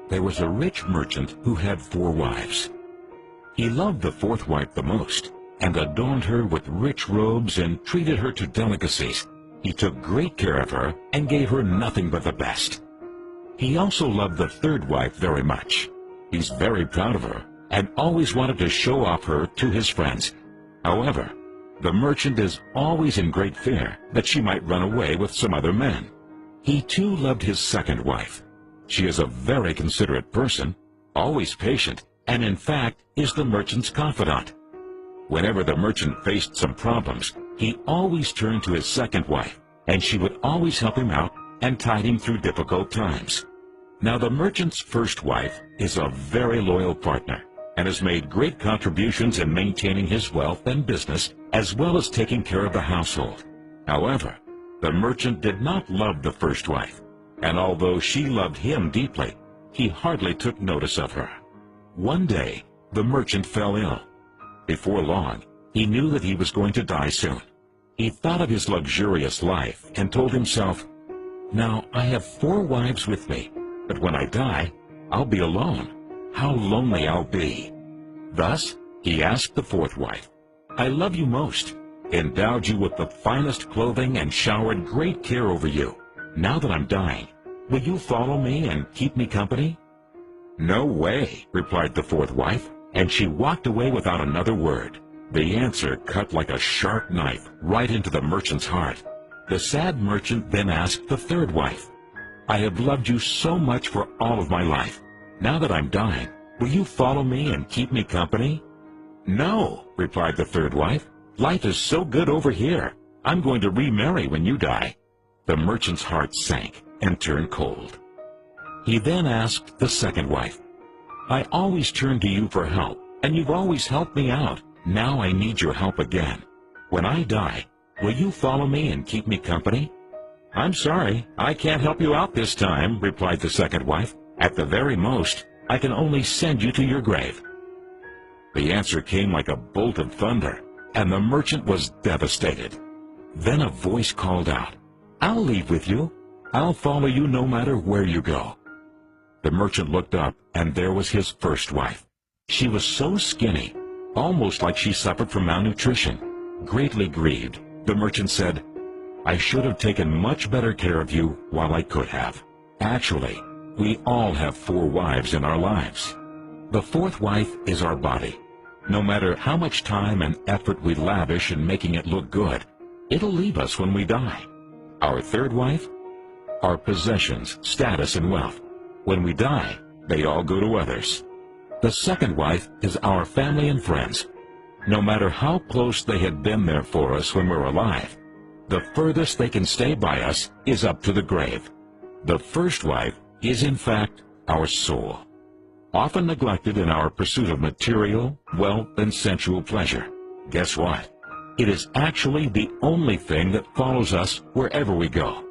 there was a rich merchant who had 4 wives. He loved the 4th wife the most, and adorned her with rich robes and treated her to delicacies. He took great care of her and gave her nothing but the best. He also loved the 3rd wife very much. He's very proud of her and always wanted to show off her to his friends. However, the merchant is always in great fear that she might run away with some other men. He too loved his 2nd wife. She is a very considerate person, always patient, and in fact is the merchant's confidant. Whenever the merchant faced some problems, he always turned to his 2nd wife, and she would always help him out and tide him through difficult times. Now the merchant's 1st wife is a very loyal partner, and has made great contributions in maintaining his wealth and business, as well as taking care of the household. However, the merchant did not love the 1st wife, and although she loved him deeply, he hardly took notice of her. One day, the merchant fell ill. Before long, he knew that he was going to die soon. He thought of his luxurious life and told himself, "Now I have 4 wives with me, but when I die, I'll be alone. How lonely I'll be." Thus, he asked the 4th wife, "I love you most, endowed you with the finest clothing, and showered great care over you. Now that I'm dying, will you follow me and keep me company?" "No way," replied the 4th wife, and she walked away without another word. The answer cut like a sharp knife right into the merchant's heart. The sad merchant then asked the 3rd wife, "I have loved you so much for all of my life. Now that I'm dying, will you follow me and keep me company?" "No," replied the 3rd wife. "Life is so good over here. I'm going to remarry when you die." The merchant's heart sank and turned cold. He then asked the 2nd wife, "I always turn to you for help, and you've always helped me out. Now I need your help again. When I die, will you follow me and keep me company?" "I'm sorry, I can't help you out this time," replied the 2nd wife. "At the very most, I can only send you to your grave." The answer came like a bolt of thunder, and the merchant was devastated. Then a voice called out, "I'll leave with you. I'll follow you no matter where you go." The merchant looked up, and there was his 1st wife. She was so skinny, almost like she suffered from malnutrition. Greatly grieved, the merchant said, "I should have taken much better care of you while I could have." Actually, we all have 4 wives in our lives. The 4th wife is our body. No matter how much time and effort we lavish in making it look good, it'll leave us when we die. Our 3rd wife? Our possessions, status, and wealth. When we die, they all go to others. The 2nd wife is our family and friends. No matter how close they had been there for us when we're alive, the furthest they can stay by us is up to the grave. The 1st wife is in fact our soul, often neglected in our pursuit of material, wealth, and sensual pleasure. Guess what? It is actually the only thing that follows us wherever we go.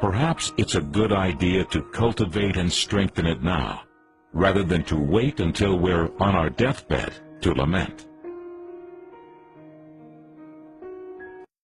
Perhaps it's a good idea to cultivate and strengthen it now, rather than to wait until we're on our deathbed to lament.